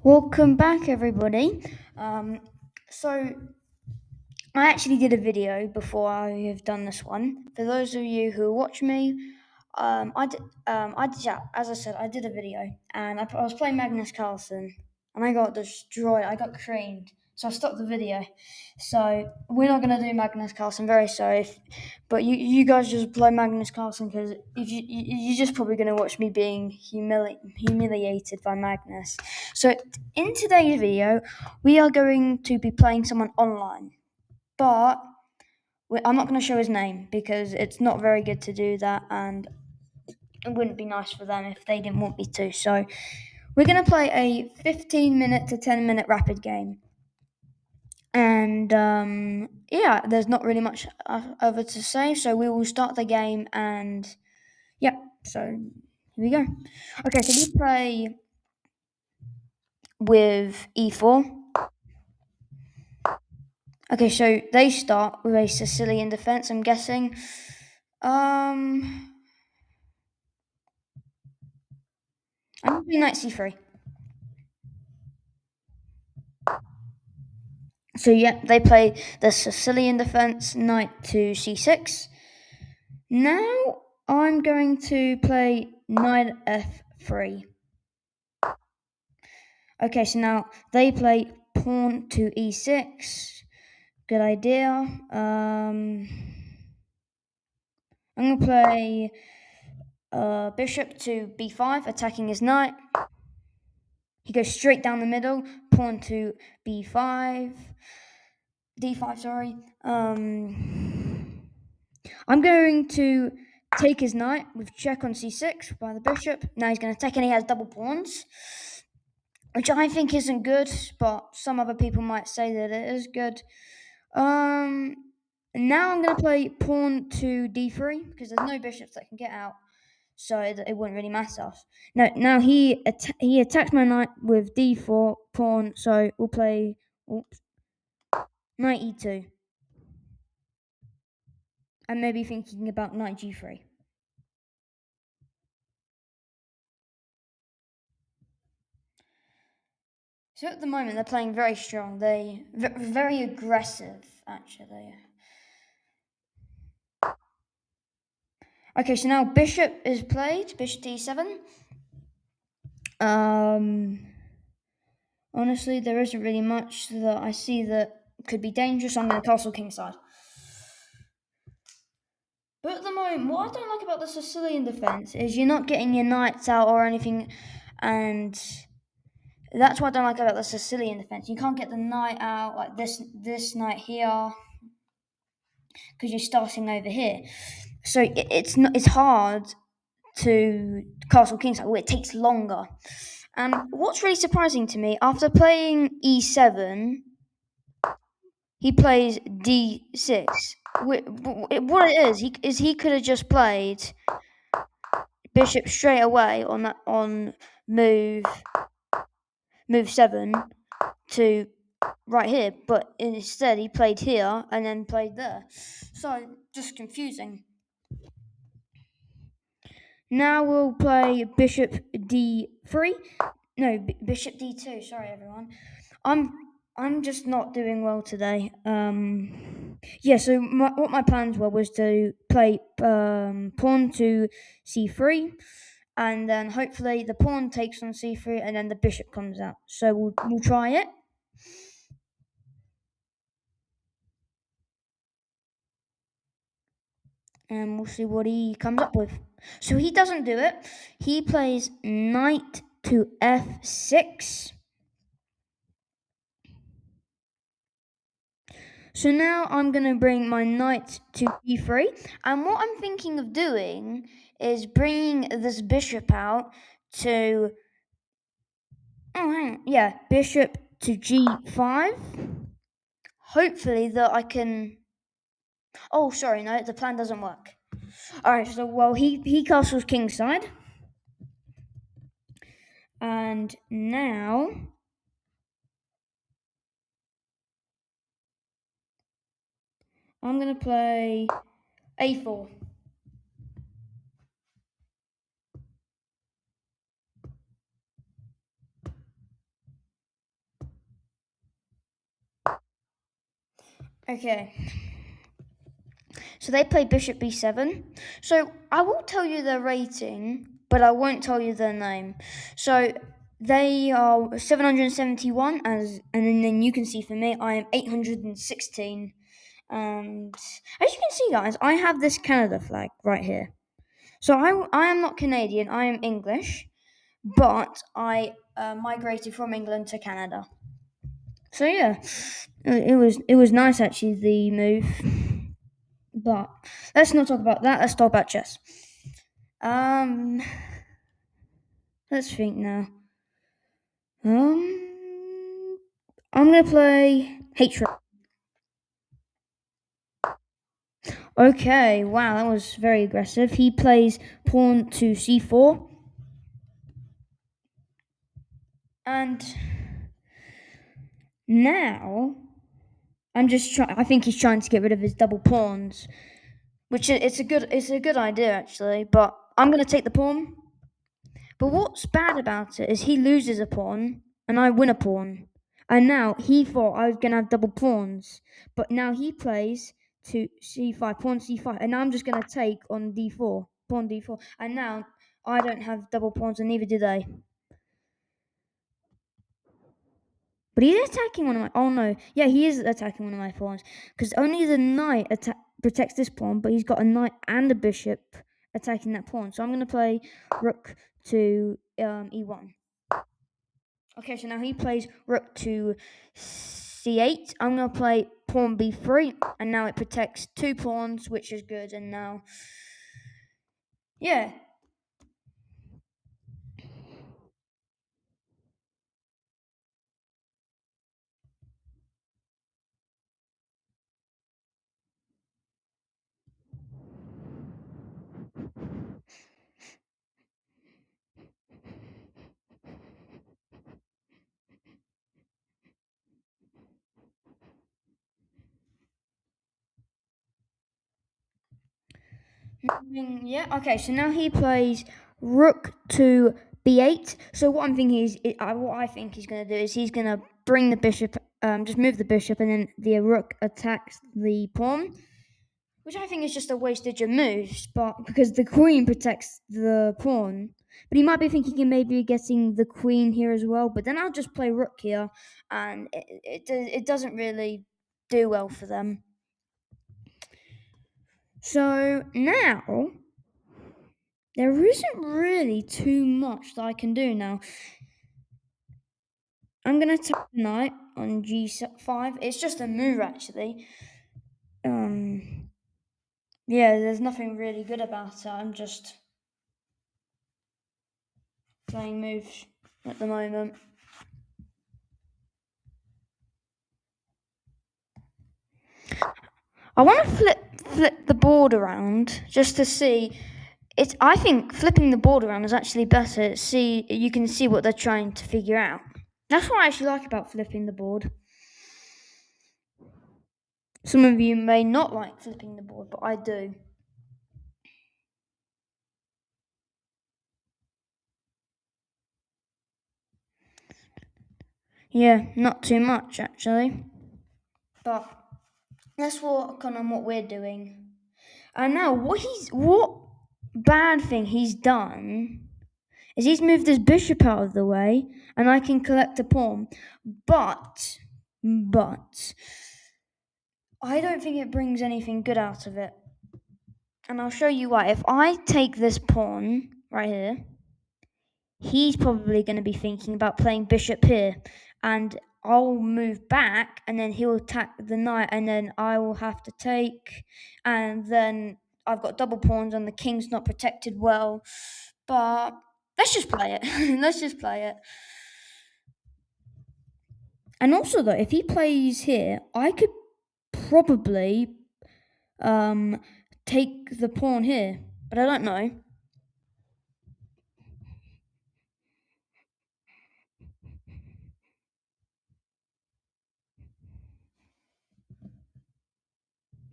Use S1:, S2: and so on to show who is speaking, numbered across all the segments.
S1: Welcome back, everybody. So, I actually did a video before I have done this one. For those of you who watch me, yeah, as I said, I did a video, and I was playing Magnus Carlsen, and I got destroyed. I got creamed, so I stopped the video. So we're not gonna do Magnus Carlsen. Very sorry, but you guys just play Magnus Carlsen because if you're just probably gonna watch me being humiliated by Magnus. So in today's video, we are going to be playing someone online, but I'm not going to show his name because it's not very good to do that, and it wouldn't be nice for them if they didn't want me to. So we're going to play a 15-minute to 10-minute rapid game. And yeah, there's not really much other to say. So we will start the game, and yeah, so here we go. Okay, so we play with e4. Okay, so they start with a Sicilian defense, I'm guessing. I'm going to be knight c3. So yeah, they play the Sicilian defense, knight to c6. Now I'm going to play knight f3. Okay, so now they play pawn to e6. Good idea. I'm gonna play bishop to b5, attacking his knight. He goes straight down the middle, pawn to b5, d5. Sorry. I'm going to take his knight with check on c6 by the bishop. Now he's going to attack, and he has double pawns, which I think isn't good, but some other people might say that it is good. Now I'm going to play pawn to d3 because there's no bishops that can get out, so it wouldn't really matter. Now he attacks my knight with d4 pawn, so we'll play knight e2. I'm maybe thinking about knight g3. So at the moment they're playing very strong. They very aggressive, actually. Okay, so now bishop is played. Bishop d7. Honestly, there isn't really much that I see that could be dangerous. I'm going to castle kingside. But at the moment, what I don't like about the Sicilian defense is you're not getting your knights out or anything, and that's what I don't like about the Sicilian defense. You can't get the knight out like this knight here because you're starting over here. So it's hard to castle kingside. Well, it takes longer. And what's really surprising to me, after playing e7, he plays d6. What it is he could have just played bishop straight away on move 7 to right here, but instead he played here and then played there. So just confusing. Now we'll play bishop d3. No, bishop d2. Sorry, everyone. I'm just not doing well today. Yeah. So what my plans were was to play pawn to c3, and then hopefully the pawn takes on c3, and then the bishop comes out. So we'll try it. And we'll see what he comes up with. So he doesn't do it. He plays knight to f6. So now I'm going to bring my knight to e3. And what I'm thinking of doing is bringing this bishop out to... Oh, hang on. Yeah, bishop to g5. Hopefully that I can... Oh, sorry, no, the plan doesn't work. All right, so, well, he castles kingside. And now... I'm going to play a4. Okay. So they play bishop b7. So I will tell you their rating, but I won't tell you their name. So they are 771, and then you can see for me, I am 816. And as you can see, guys, I have this Canada flag right here. So I am not Canadian, I am English, but I migrated from England to Canada. So yeah, it was nice actually, the move. But let's not talk about that. Let's talk about chess. Um, let's think now. I'm gonna play Hatred. Okay, wow, that was very aggressive. He plays pawn to c4, and now I'm just trying. I think he's trying to get rid of his double pawns, which it's a good idea actually. But I'm gonna take the pawn. But what's bad about it is he loses a pawn and I win a pawn. And now he thought I was going to have double pawns. But now he plays to c5, pawn c5. And now I'm just going to take on d4, pawn d4. And now I don't have double pawns and neither do they. But he's attacking one of my... Oh no. Yeah, he is attacking one of my pawns. Because only the knight protects this pawn. But he's got a knight and a bishop attacking that pawn. So I'm going to play rook to e1. Okay, so now he plays rook to c8. I'm going to play pawn b3, and now it protects two pawns, which is good. And now, yeah. Yeah, okay, so now he plays rook to b8. So what I'm thinking is, what I think he's going to do is he's going to bring the bishop, just move the bishop, and then the rook attacks the pawn, which I think is just a wastage of moves, but because the queen protects the pawn. But he might be thinking of maybe getting the queen here as well. But then I'll just play rook here, and it doesn't really do well for them. So now there isn't really too much that I can do now. I'm gonna take the knight on g5. It's just a move actually. Yeah, there's nothing really good about it. I'm just playing moves at the moment. I want to flip the board around just to see. I think flipping the board around is actually better. See, you can see what they're trying to figure out. That's what I actually like about flipping the board. Some of you may not like flipping the board, but I do. Yeah, not too much actually. But let's work on what we're doing. And now what bad thing he's done is he's moved his bishop out of the way and I can collect a pawn. But I don't think it brings anything good out of it. And I'll show you why. If I take this pawn right here, he's probably going to be thinking about playing bishop here. And I'll move back and then he'll attack the knight and then I will have to take. And then I've got double pawns and the king's not protected well. But let's just play it. Let's just play it. And also, though, if he plays here, I could probably take the pawn here, but I don't know.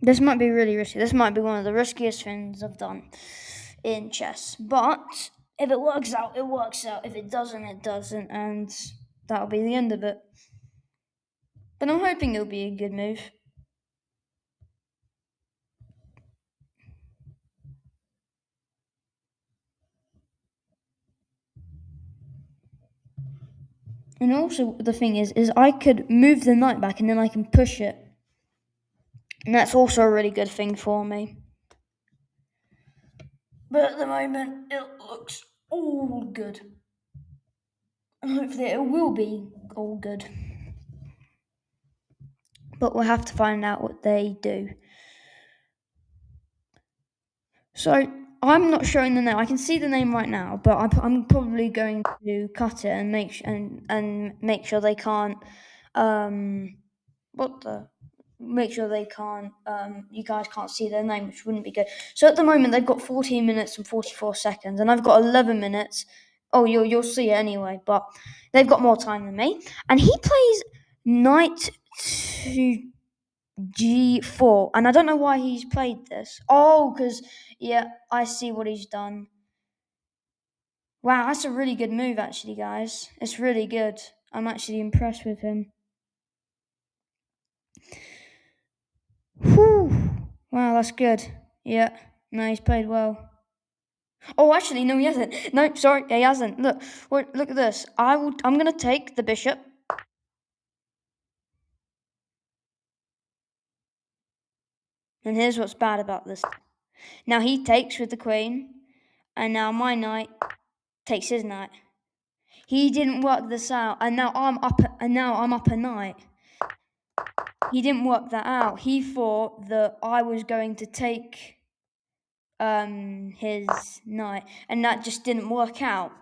S1: This might be really risky. This might be one of the riskiest things I've done in chess. But if it works out, it works out. If it doesn't, it doesn't. And that'll be the end of it. But I'm hoping it'll be a good move. And also the thing is I could move the knight back and then I can push it. And that's also a really good thing for me. But at the moment, it looks all good. And hopefully it will be all good. But we'll have to find out what they do. So I'm not showing the name. I can see the name right now, but I'm probably going to cut it and and make sure they can't. What the? Make sure they can't. You guys can't see their name, which wouldn't be good. So at the moment they've got 14 minutes and 44 seconds, and I've got 11 minutes. Oh, you'll see it anyway, but they've got more time than me. And he plays knight to G4, and I don't know why he's played this. Oh, because, yeah, I see what he's done. Wow, that's a really good move, actually, guys. It's really good. I'm actually impressed with him. Whew. Wow, that's good. Yeah, no, he's played well. Oh, actually, no, he hasn't. No, sorry, he hasn't. Look, look at this. I'm gonna take the bishop. And here's what's bad about this. Now he takes with the queen, and now my knight takes his knight. He didn't work this out, and now I'm up. And now I'm up a knight. He didn't work that out. He thought that I was going to take his knight, and that just didn't work out.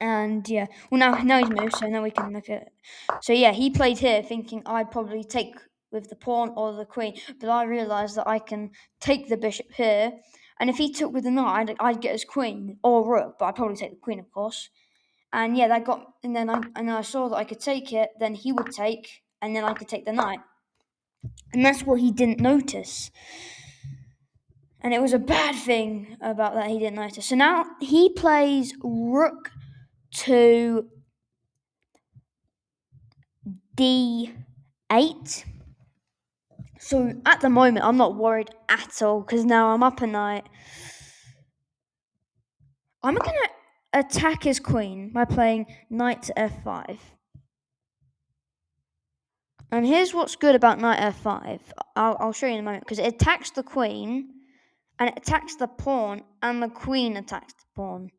S1: And yeah, well now he's moved, so now we can look at it. So yeah, he played here thinking I'd probably take with the pawn or the queen, but I realised that I can take the bishop here, and if he took with the knight, I'd get his queen or rook, but I'd probably take the queen, of course. And yeah, and then I saw that I could take it. Then he would take, and then I could take the knight, and that's what he didn't notice. And it was a bad thing about that he didn't notice. So now he plays rook to d8. So at the moment, I'm not worried at all because now I'm up a knight. I'm going to attack his queen by playing knight to f5. And here's what's good about knight f5. I'll show you in a moment because it attacks the queen and it attacks the pawn and the queen attacks the pawn.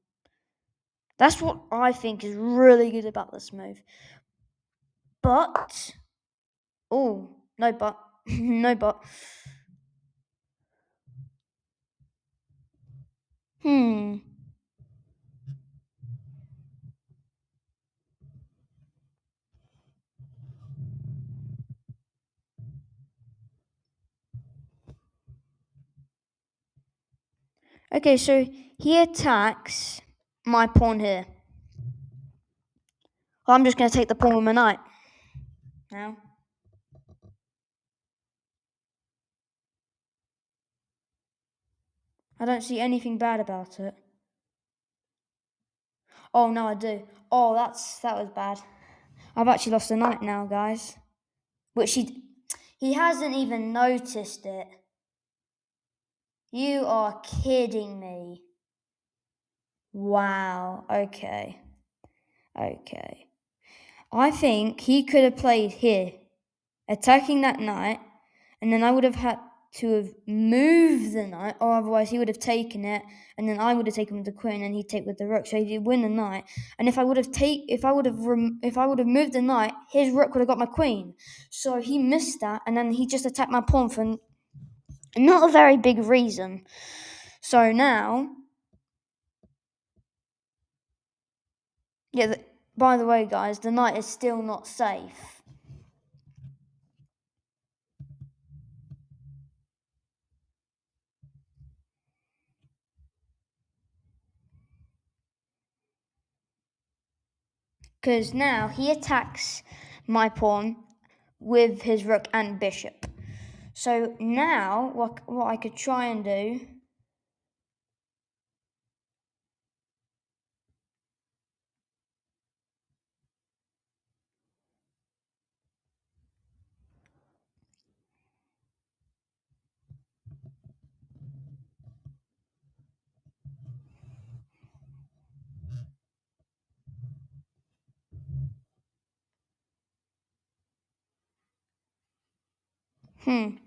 S1: That's what I think is really good about this move. But, oh, no but, no but. Okay, so he attacks my pawn here. Well, I'm just going to take the pawn with my knight. Now. I don't see anything bad about it. Oh, no, I do. Oh, that was bad. I've actually lost a knight now, guys. Which he hasn't even noticed it. You are kidding me. Wow. Okay. Okay. I think he could have played here, attacking that knight, and then I would have had to have moved the knight, or otherwise he would have taken it, and then I would have taken with the queen, and he'd take with the rook. So he'd win the knight. And if I would have moved the knight, his rook would have got my queen. So he missed that, and then he just attacked my pawn for not a very big reason. So now, yeah. By the way, guys, the knight is still not safe. Because now he attacks my pawn with his rook and bishop. So now what I could try and do I'm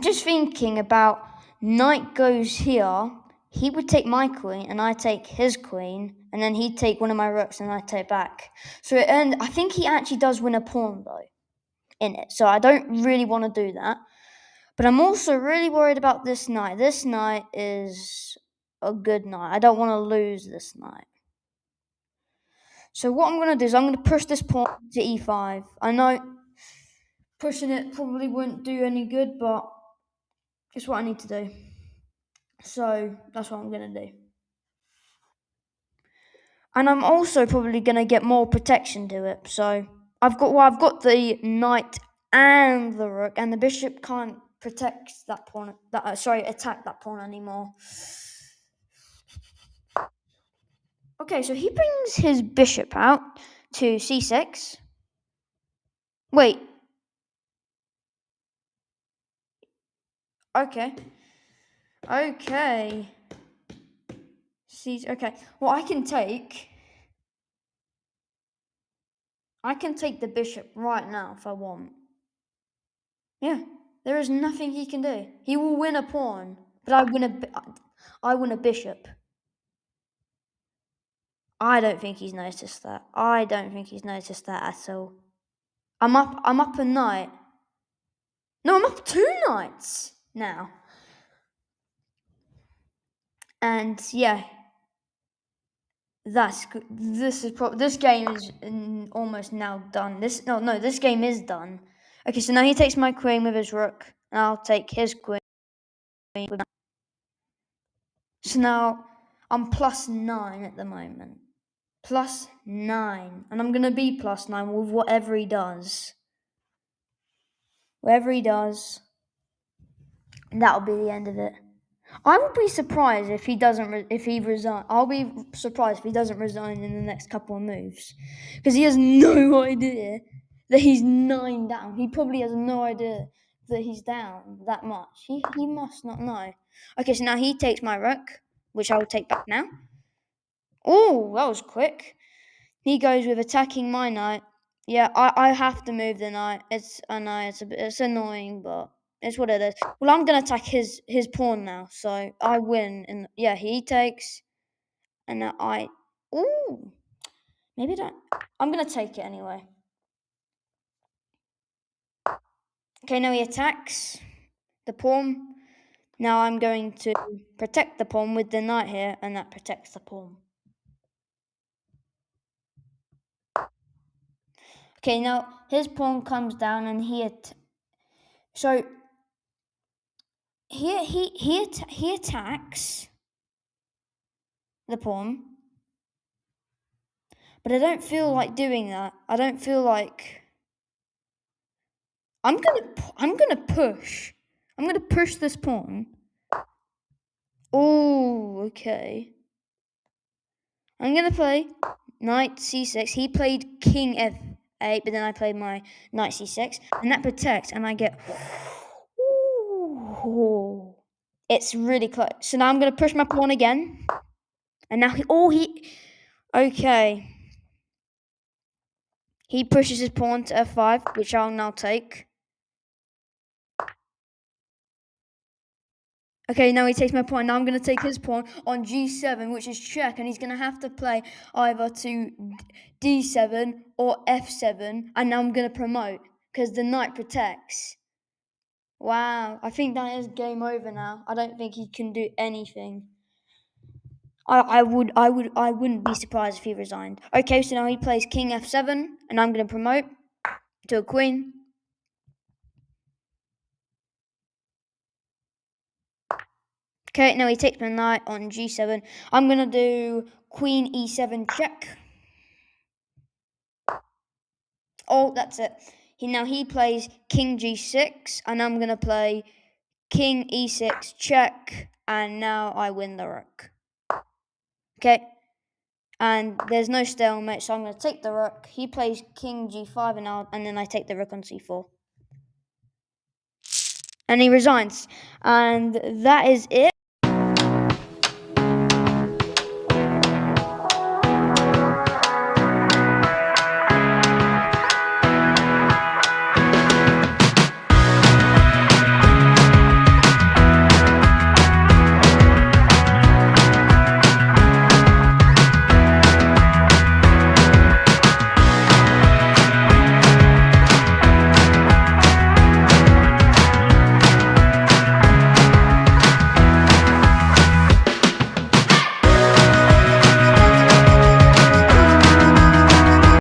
S1: just thinking about knight goes here. He would take my queen, and I take his queen, and then he'd take one of my rooks, and I take back. So I think he actually does win a pawn though in it. So I don't really want to do that. But I'm also really worried about this knight. This knight is a good knight. I don't want to lose this knight. So what I'm going to do is I'm going to push this pawn to e5. I know pushing it probably wouldn't do any good, but it's what I need to do. So that's what I'm going to do. And I'm also probably going to get more protection to it. So I've got the knight and the rook, and the bishop can't protect that pawn. Attack that pawn anymore. Okay, so he brings his bishop out to c6. Wait. Okay. Okay. Well, I can take the bishop right now if I want. Yeah. There is nothing he can do. He will win a pawn, but I win a bishop. I don't think he's noticed that. At all. I'm up a knight. No, I'm up 2 knights now. And yeah, this game is almost now done. This game is done. Okay, so now he takes my queen with his rook, and I'll take his queen. So now I'm +9 at the moment. +9, and I'm gonna be +9 with whatever he does. Whatever he does, that'll be the end of it. I would be surprised if he resign. I'll be surprised if he doesn't resign in the next couple of moves, because he has no idea that he's 9 down. He probably has no idea that he's down that much. He must not know. Okay, so now he takes my rook, which I will take back now. Oh, that was quick. He goes with attacking my knight. Yeah, I have to move the knight. It's annoying, but it's what it is. Well, I'm gonna attack his pawn now, so I win. And yeah, he takes, and now I. Ooh, maybe don't. I'm gonna take it anyway. Okay, now he attacks the pawn. Now I'm going to protect the pawn with the knight here, and that protects the pawn. Okay, now his pawn comes down, and so he attacks the pawn, but I don't feel like doing that. I don't feel like I'm gonna push. I'm gonna push this pawn. Oh, okay. I'm gonna play knight c6. He played king f8, but then I played my knight c6, and that protects, and I get. Ooh, it's really close. So now I'm gonna push my pawn again, and now okay. He pushes his pawn to f5, which I'll now take. Okay, now he takes my pawn. Now I'm going to take his pawn on g7, which is check, and he's going to have to play either to d7 or f7, and now I'm going to promote, because the knight protects. Wow, I think that is game over now. I don't think he can do anything. I wouldn't be surprised if he resigned. Okay, so now he plays king f7, and I'm going to promote to a queen. Okay, now he takes my knight on g7. I'm going to do queen e7 check. Oh, that's it. Now he plays king g6, and I'm going to play king e6 check, and now I win the rook. Okay, and there's no stalemate, so I'm going to take the rook. He plays king g5, and then I take the rook on c4. And he resigns. And that is it.